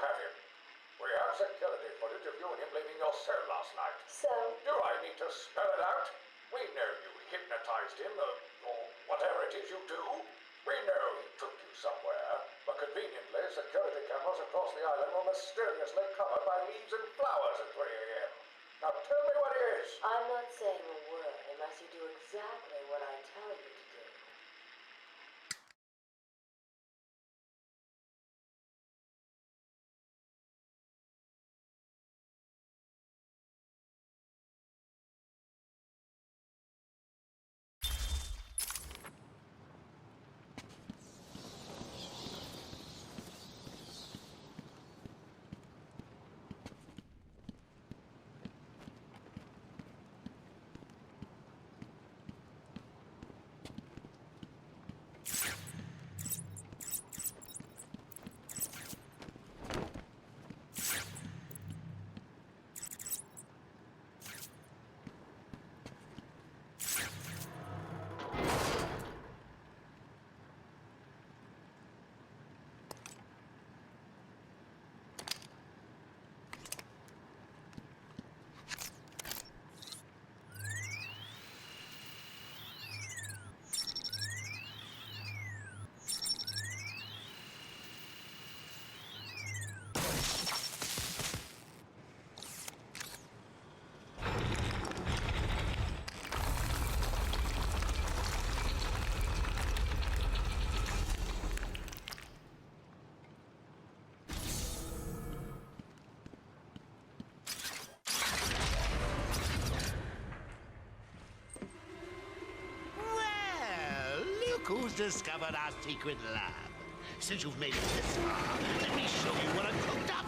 have him. We have security footage of you and him leaving your cell last night. So? Do I need to spell it out? We know you hypnotized him, or whatever it is you do. We know he took you somewhere, but conveniently, security cameras across the island were mysteriously covered by leaves and flowers at 3 a.m. Now tell me what it is. I'm not saying a word unless you do exactly what I tell you to do. Who's discovered our secret lab? Since you've made it this far, let me show you what I've cooked up.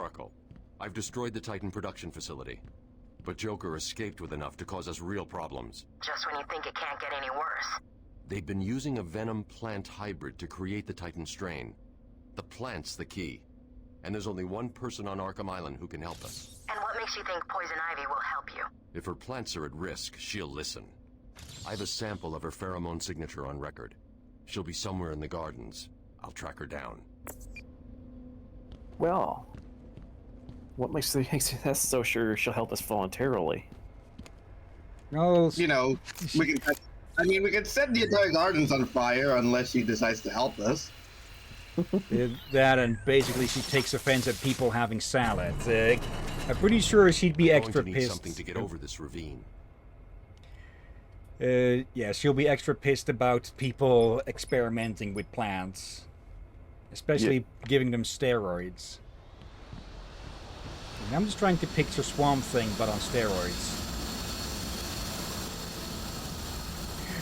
Oracle. I've destroyed the Titan production facility. But Joker escaped with enough to cause us real problems. Just when you think it can't get any worse. They've been using a venom plant hybrid to create the Titan strain. The plant's the key. And there's only one person on Arkham Island who can help us. And what makes you think Poison Ivy will help you? If her plants are at risk, she'll listen. I have a sample of her pheromone signature on record. She'll be somewhere in the gardens. I'll track her down. Well, what makes us so sure she'll help us voluntarily? No, You know, we can. We can set the entire gardens on fire unless she decides to help us. that and basically she takes offense at people having salad. I'm pretty sure she'd be extra Going to need pissed. something to get over this ravine. Yeah, she'll be extra pissed about people experimenting with plants. Especially giving them steroids. And I'm just trying to picture Swamp Thing, but on steroids.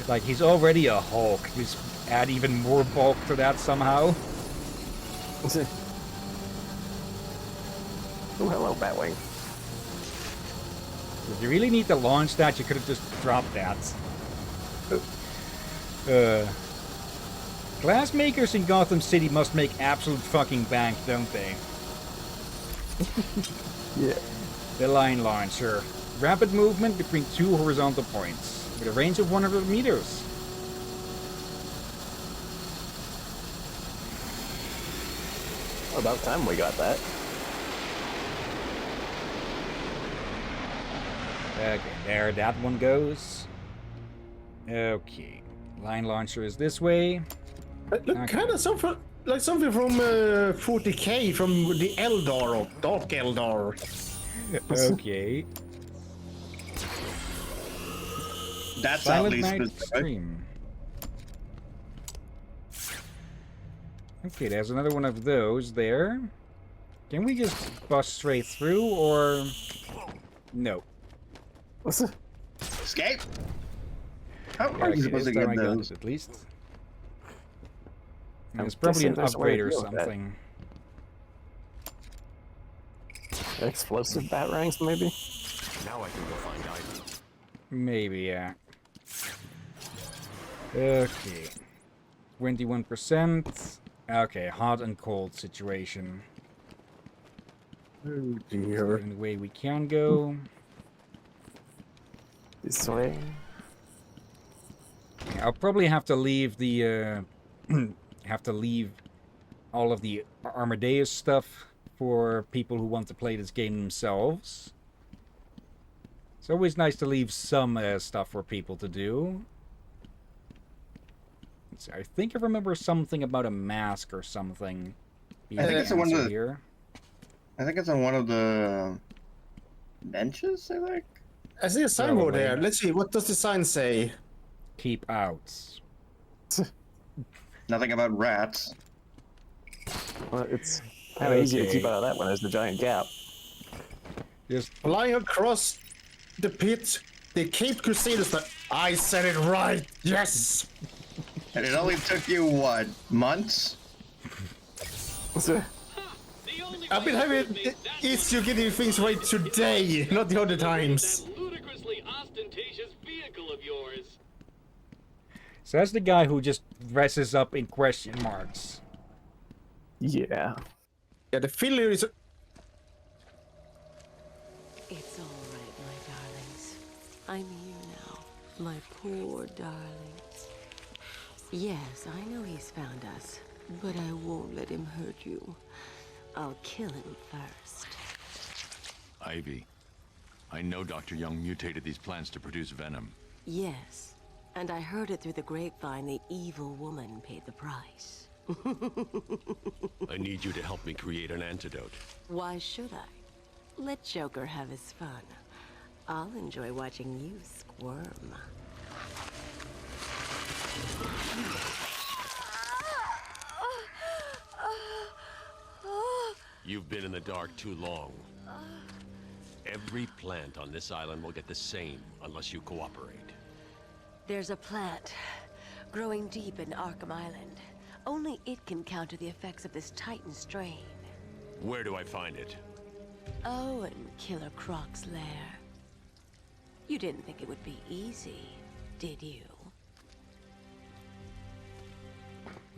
Like, he's already a Hulk. Just add even more bulk to that somehow. Oh, hello, Batwing. If you really need to launch that, you could have just dropped that. Glass makers in Gotham City must make absolute fucking bank, don't they? Yeah. The line launcher. Rapid movement between two horizontal points. With a range of 100 meters. About time we got that. Okay, there that one goes. Okay. Line launcher is this way. Look, kind of something like something from 40K from the Eldar or Dark Eldar. Okay. That's Silent at least Night specific. Stream. Okay, there's another one of those there. Can we just bust straight through, or... No. What's it? Escape? How Yeah, are okay, you supposed to this time get I got those? it, at least. I'm It's probably an guessing there's a way upgrade to or deal with that. something. Explosive batarangs, maybe? Now I can go find Ivy. Maybe, yeah. Okay. 21%. Okay, hot and cold situation. Oh dear. In the way we can go. This way. I'll probably have to leave the have to leave all of the Armadeus stuff for people who want to play this game themselves. It's always nice to leave some stuff for people to do. Let's see, I think I remember something about a mask or something. I think it's one of the- here. I think it's on one of the benches, I think. I see a signboard Probably. there. Let's see, what does the sign say? Keep out. Nothing about rats. Well, it's kind of easy to keep Okay. out of that one. There's the giant gap. Just Flying across the pit, the Cape Crusaders. I said it right. Yes. And it only took you, what, months? What's it? I've been having issue getting things right today, not the other times. Ludicrously ostentatious vehicle of yours. so that's the guy who just dresses up in question marks. Yeah. Yeah, the filler is. It's all right, my darlings. I'm here now, my poor darlings. Yes, I know he's found us, but I won't let him hurt you. I'll kill him first. Ivy, I know Dr. Young mutated these plants to produce venom. Yes, and I heard it through the grapevine the evil woman paid the price. I need you to help me create an antidote. Why should I? Let Joker have his fun. I'll enjoy watching you squirm. You've been in the dark too long. Every plant on this island will get the same unless you cooperate. There's a plant growing deep in Arkham Island. Only it can counter the effects of this Titan strain. Where do I find it? Oh, and Killer Croc's lair. You didn't think it would be easy, did you?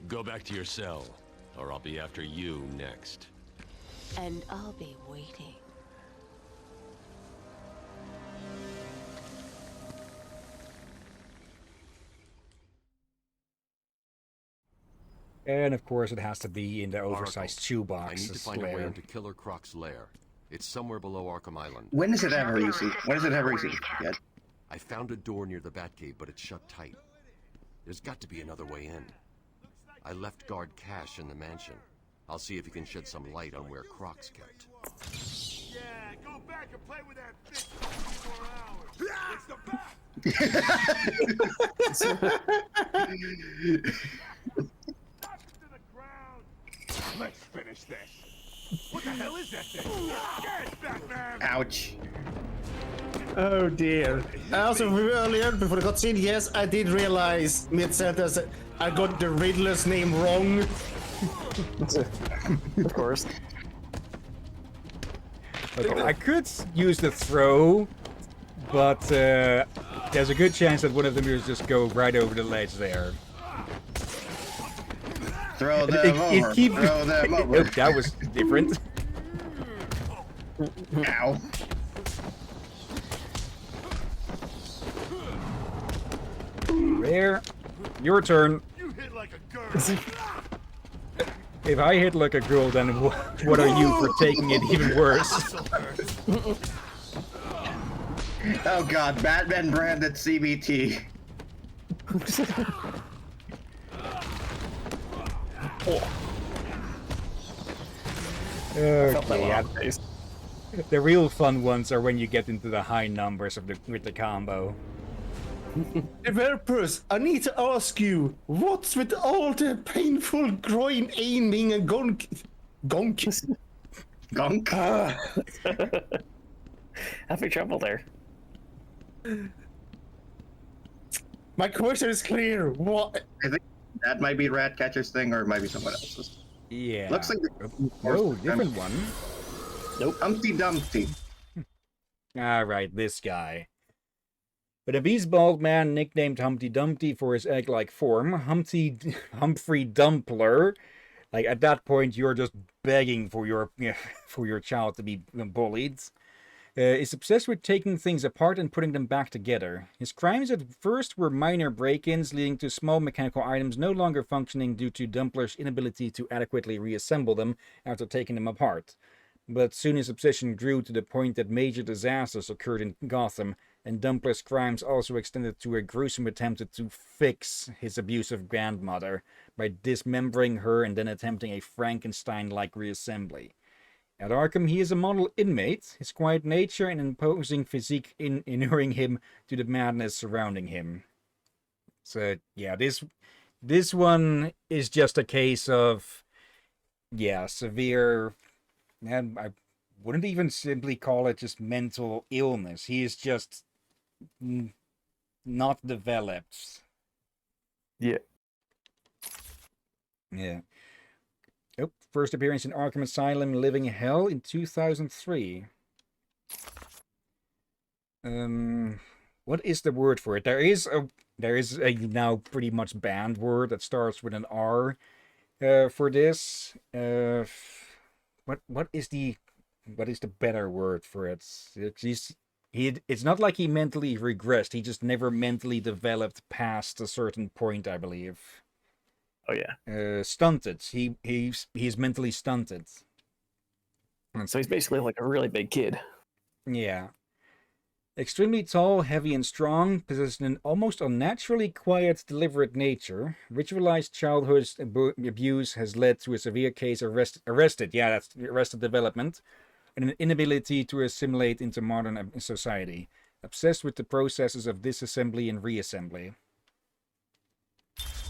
Go back to your cell, or I'll be after you next. And I'll be waiting. And of course, it has to be in the oversized shoebox. I need to find a way into Killer Croc's lair. It's somewhere below Arkham Island. When is it ever easy? When is it ever easy? Yeah. I found a door near the Batcave, but it's shut tight. There's got to be another way in. I left guard Cash in the mansion. I'll see if he can shed some light on where Croc's kept. Yeah, go back and play with that bitch for a few more hours. It's the bat! Let's finish this. What the hell is that thing? Get Batman! Ouch. Oh dear. Also, earlier, before the cutscene, yes, I did realize mid-sentence that I got the Riddler's name wrong. Of course. Okay, I could use the throw, but there's a good chance that one of them will just go right over the ledge there. Throw them over. Throw them over. Oh, that was different. Ow. There. Your turn. You hit like a girl. If I hit like a girl, then what are you for taking it even worse? Oh god, Batman branded CBT. Okay, yeah. The real fun ones are when you get into the high numbers of with the combo. Developers, I need to ask you, what's with all the painful groin aiming and gonk? Gunk? Having trouble there. My question is clear. What? I think that might be Ratcatcher's thing, or it might be someone else's. Yeah. Looks like oh, different one. Nope. Humpty Dumpty. Alright, this guy. But a beast bald man nicknamed Humpty Dumpty for his egg-like form, Humphrey Dumpler. Like, at that point, you're just begging for your child to be bullied. Is obsessed with taking things apart and putting them back together. His crimes at first were minor break-ins, leading to small mechanical items no longer functioning due to Dumpler's inability to adequately reassemble them after taking them apart. But soon his obsession grew to the point that major disasters occurred in Gotham, and Dumpler's crimes also extended to a gruesome attempt to fix his abusive grandmother by dismembering her and then attempting a Frankenstein-like reassembly. At Arkham, he is a model inmate, his quiet nature and imposing physique inuring him to the madness surrounding him. So, yeah, this one is just a case of, yeah, severe, and I wouldn't even simply call it just mental illness. He is just not developed. Yeah. Yeah. Oh, first appearance in Arkham Asylum, Living Hell in 2003. What is the word for it? There is a now pretty much banned word that starts with an R for this. What is the better word for it? It's not like he mentally regressed. He just never mentally developed past a certain point, I believe. Oh yeah. Stunted. He's mentally stunted. So he's basically like a really big kid. Yeah. Extremely tall, heavy, and strong, possessing an almost unnaturally quiet, deliberate nature. Ritualized childhood abuse has led to a severe case of arrested development, and an inability to assimilate into modern society. Obsessed with the processes of disassembly and reassembly.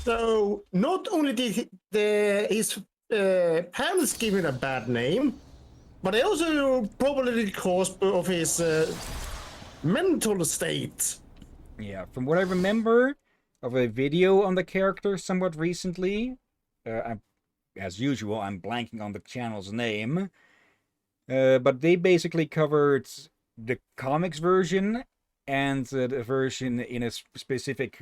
So, not only did his parents give him a bad name, but they also probably the cause of his mental state. Yeah, from what I remember of a video on the character somewhat recently, as usual, I'm blanking on the channel's name. But they basically covered the comics version and the version in a specific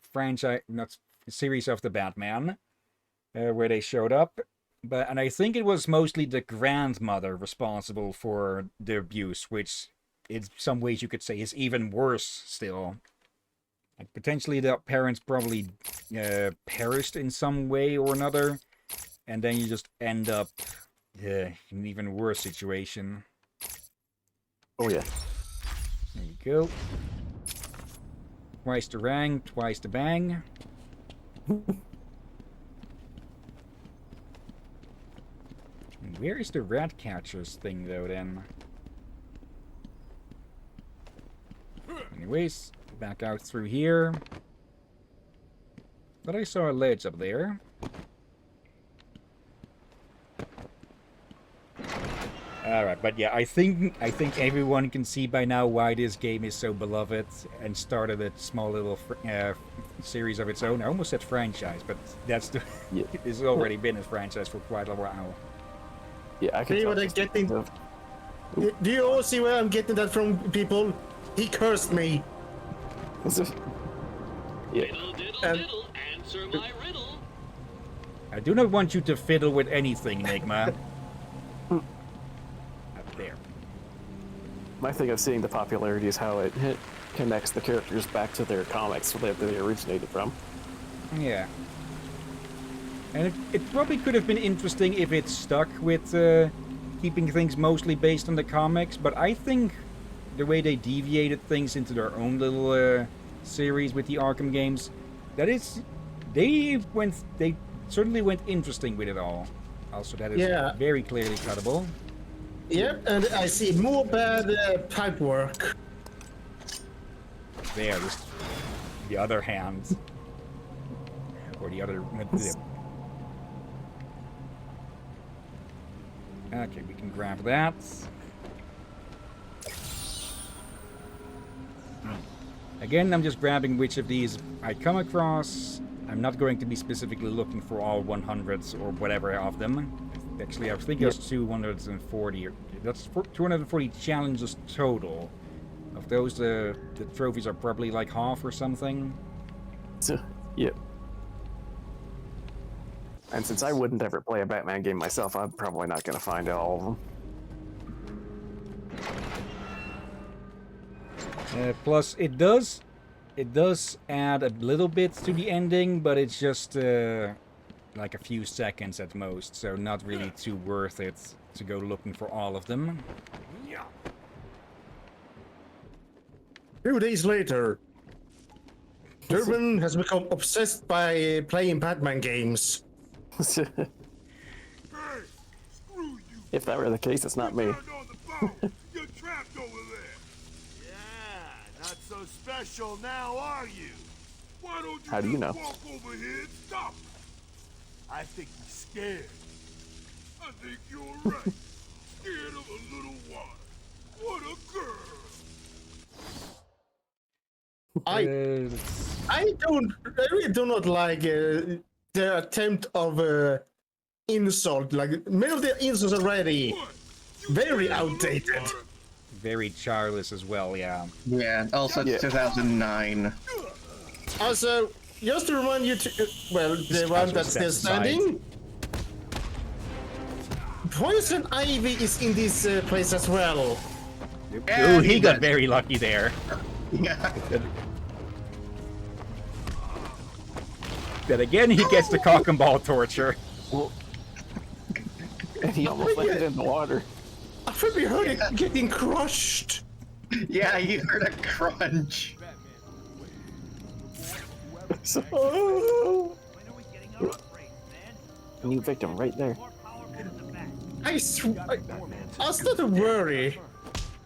franchise, not series of the Batman, where they showed up. And I think it was mostly the grandmother responsible for the abuse, which in some ways you could say is even worse still. Like potentially the parents probably perished in some way or another, and then you just end up in an even worse situation. Oh yeah. There you go. Twice the rang, twice the bang. Where is the rat catchers thing though then? Anyways, back out through here. But I saw a ledge up there. Alright, but yeah, I think everyone can see by now why this game is so beloved and started a small little series of its own. I almost said franchise, but that's the it's already been a franchise for quite a while. Yeah, I can see what I'm getting. Do you all see where I'm getting that from, people? He cursed me. Yeah. Diddle, diddle, answer my riddle. I do not want you to fiddle with anything, Enigma. Up there. My thing of seeing the popularity is how it connects the characters back to their comics that they originated from. Yeah. And it probably could have been interesting if it stuck with keeping things mostly based on the comics, but I think the way they deviated things into their own little series with the Arkham games, that is, they certainly went interesting with it all. Also, that is very clearly cuttable. Yep, and I see more bad pipe work. There, just the other hand. Or the other... Okay, we can grab that. Again, I'm just grabbing which of these I come across. I'm not going to be specifically looking for all 100s or whatever of them. Actually, I think there's 240. That's 240 challenges total. Of those, the trophies are probably like half or something. Yep. And since I wouldn't ever play a Batman game myself, I'm probably not going to find all of them. Plus, it does add a little bit to the ending, but it's just like a few seconds at most, so not really too worth it to go looking for all of them. 2 days later, Durbin has become obsessed by playing Batman games. If that were the case, it's not me. You're trapped over there. Yeah, not so special now, are you? Why don't you How do you know? walk over here and stop? I think you're scared. I think you're right. Scared of a little water. What a girl. I really do not like the attempt of insult. Like many of the insults already very outdated. Very childless as well, yeah. Yeah, also it's 2009. Also, just to remind you, the one that's still standing. Poison Ivy is in this place as well. Ooh, he got very lucky there. Yeah. But again, he gets the cock and ball torture. And he almost landed in the water. I think we heard it getting crushed. Yeah, you heard a crunch. New victim right there. I started to worry.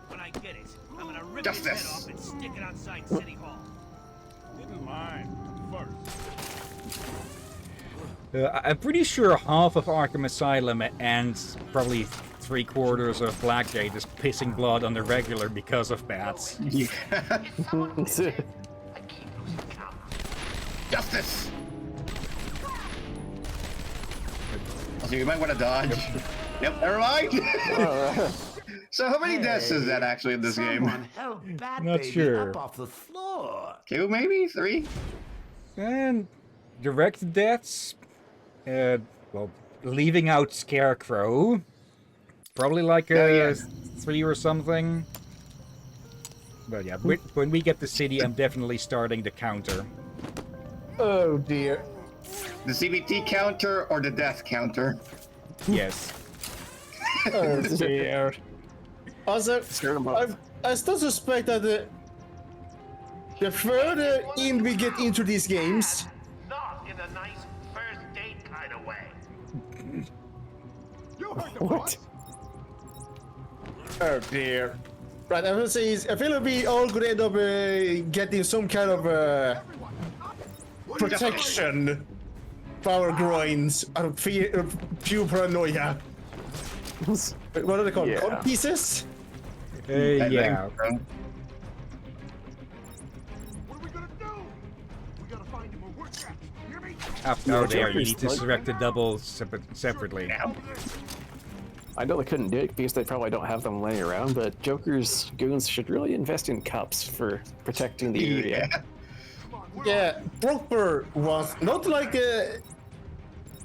When I get it, I'm gonna rip Justice. his head off and stick it outside City Hall. Didn't mind first. I'm pretty sure half of Arkham Asylum and probably 3/4 of Blackgate is pissing blood on the regular because of bats. Yeah. Justice! So you might want to dodge. Yep, never mind. So how many deaths is that actually in this game? Help Bat Not Baby sure. up off the floor. 2, maybe 3. And direct deaths. Well, leaving out Scarecrow. Probably like 3 or something. But yeah, when we get the city, I'm definitely starting the counter. Oh dear. The CBT counter or the death counter? Yes. Oh dear. Also, I still suspect that the further in we get into these games, Not in a nice first date kind of way. You heard the what? Oh dear. Right, I would say I feel like we all could end up getting some kind of protection for our groins out of fear, pure paranoia. What are they called? Yeah. Cod pieces? Yeah. What are we gonna do? We gotta find him or we're trapped. Hear me? Up there, you need to select the double separately. I know they couldn't do it because they probably don't have them laying around, but Joker's goons should really invest in cups for protecting the area. Yeah, proper ones. Not like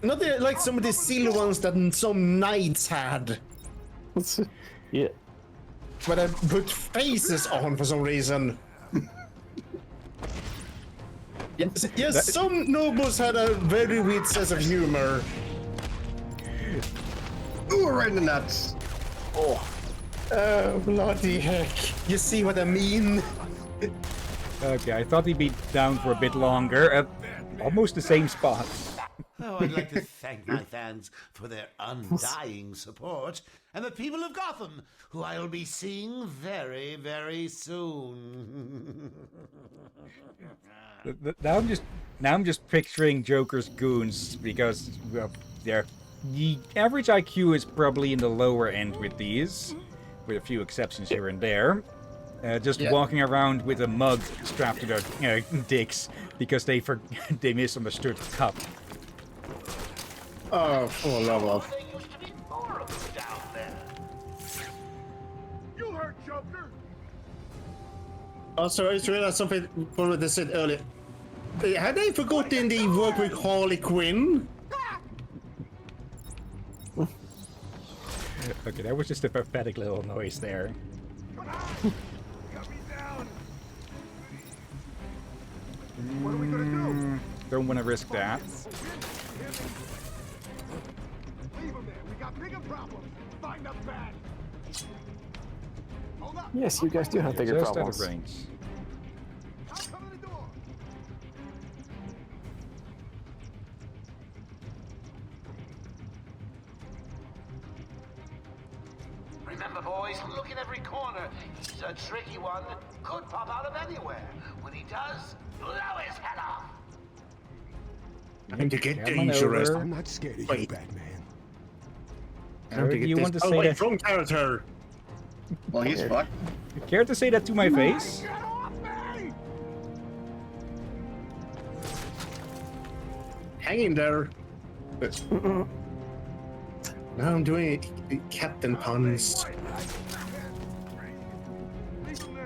like some of the silly ones that some knights had. Yeah. But I put faces on for some reason. Yes, some nobles had a very weird sense of humor. Ooh, right in the nuts. Oh, bloody heck. You see what I mean? Okay, I thought he'd be down for a bit longer. Almost the same spot. Oh, I'd like to thank my fans for their undying support, and the people of Gotham, who I'll be seeing very, very soon. Now I'm just picturing Joker's goons because well, the average IQ is probably in the lower end with these, with a few exceptions here and there. Just walking around with a mug strapped to their dicks because they misunderstood cup. Oh, for love of. There used to be 4 of them down there. You heard Joker. Also, I just realized something from what they said earlier. Had they forgotten the work with Harley Quinn? Okay, that was just a pathetic little noise there. Got me down. What are we gonna do? Don't want to risk that. Leave him there. We got bigger problems. Find the bat. Hold up. Yes, you guys do have bigger Just problems. out of range. I'll come in the door. Remember, boys, look in every corner. He's a tricky one that could pop out of anywhere. When he does, blow his head off. Time to get Come on dangerous. over. I'm not scared of you, Batman. Time to get You this want to say away that? from character. Well, he's fucked. Care to say that to my face? Get off me! Hang in there. Now I'm doing Captain puns.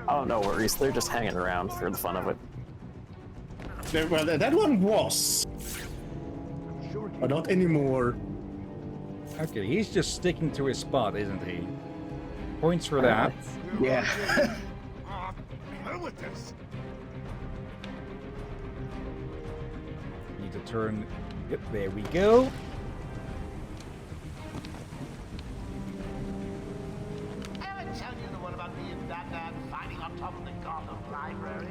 Oh, no worries. They're just hanging around for the fun of it. Well, that one was. But not anymore. Okay, he's just sticking to his spot, isn't he? Points for that. Yeah. Hell with this. Need to turn. Yep, there we go. Ever tell you the one about me and Batman fighting on top of the Gotham Library?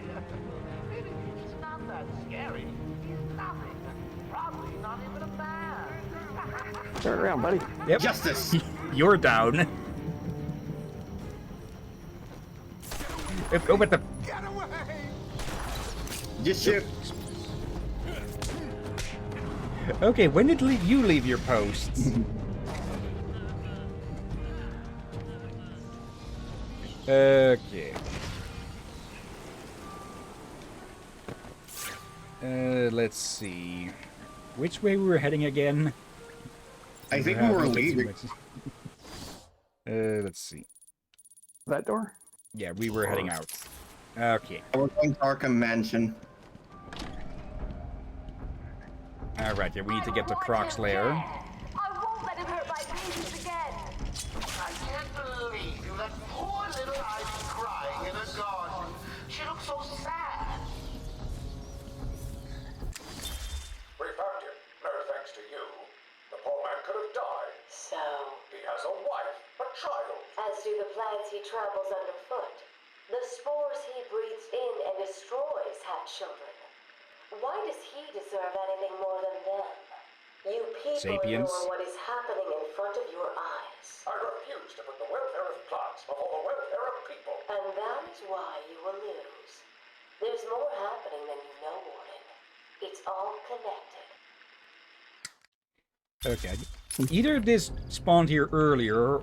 Really, he's not that scary. He's nothing. Probably not even a man. Turn around, buddy. Yep. Justice. You're down. Oh, but the. Get away! Just shoot. Okay, when did you leave your posts? Okay. Let's see. Which way we were heading again? I think we were leaving. Let's see. That door? Yeah, we were heading out. Okay. We're going to Arkham Mansion. Alright, yeah, we need to get to Croc's lair. I won't let him hurt my patients again. I can't believe you let poor little Ivy crying in a garden. She looks so sad. We found him. No thanks to you. The poor man could have died. So, He has a wife, a child. as do the plants he tramples underfoot. The spores he breathes in and destroys have children. Why does he deserve anything more than them? You people Sapiens. ignore what is happening in front of your eyes. I refuse to put the welfare of plants before the welfare of people. And that is why you will lose. There's more happening than you know, Warden. It's all connected. Okay. Either this spawned here earlier.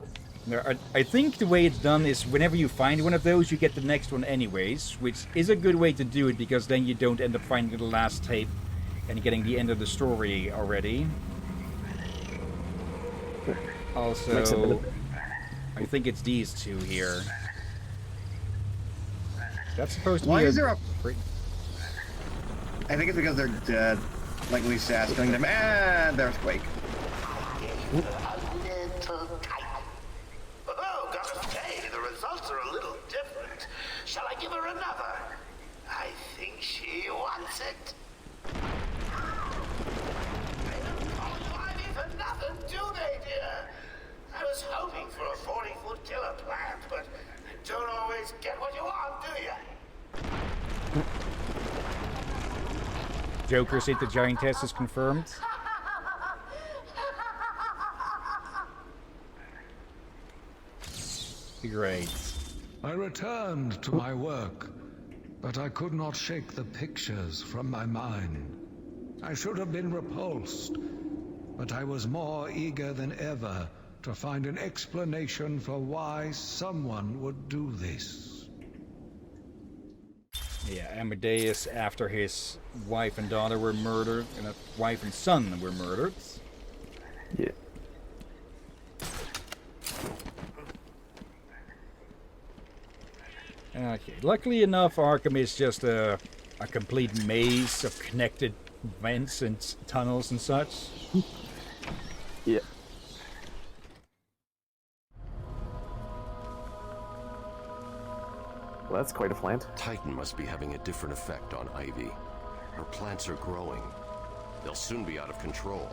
I think the way it's done is whenever you find one of those, you get the next one anyways, which is a good way to do it because then you don't end up finding the last tape and getting the end of the story already. Also, I think it's these two here. That's supposed to Why be is there a... I think it's because they're dead. Like Lisa asking them, and there's Quake. Oh, gotta say, the results are a little different. Shall I give her another? I think she wants it. They don't call you Ivy for nothing, do they, dear? I was hoping for a 40-foot killer plant, but you don't always get what you want, do you? Joker said the giantess is confirmed. Great. I returned to my work, but I could not shake the pictures from my mind. I should have been repulsed, but I was more eager than ever to find an explanation for why someone would do this. Yeah, Amadeus, after his wife and daughter were murdered, and wife and son were murdered. Yeah. Okay, luckily enough, Arkham is just a complete maze of connected vents and tunnels and such. Yeah. Well, that's quite a plant. Titan must be having a different effect on Ivy. Her plants are growing. They'll soon be out of control.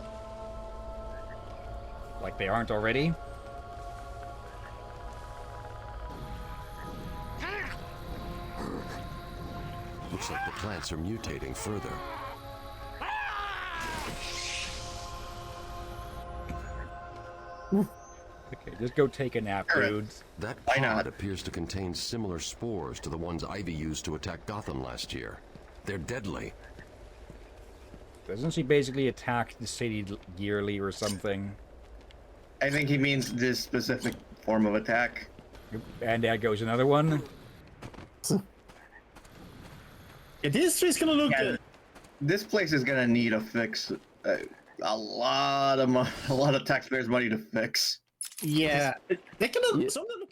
Like they aren't already? Looks like the plants are mutating further. Okay, just go take a nap, dudes. That pod appears to contain similar spores to the ones Ivy used to attack Gotham last year. They're deadly. Doesn't she basically attack the city yearly or something? I think he means this specific form of attack. And there goes another one. It is just gonna look good. This place is gonna need a fix. A lot of taxpayers' money to fix. Yeah, they're gonna. Some of them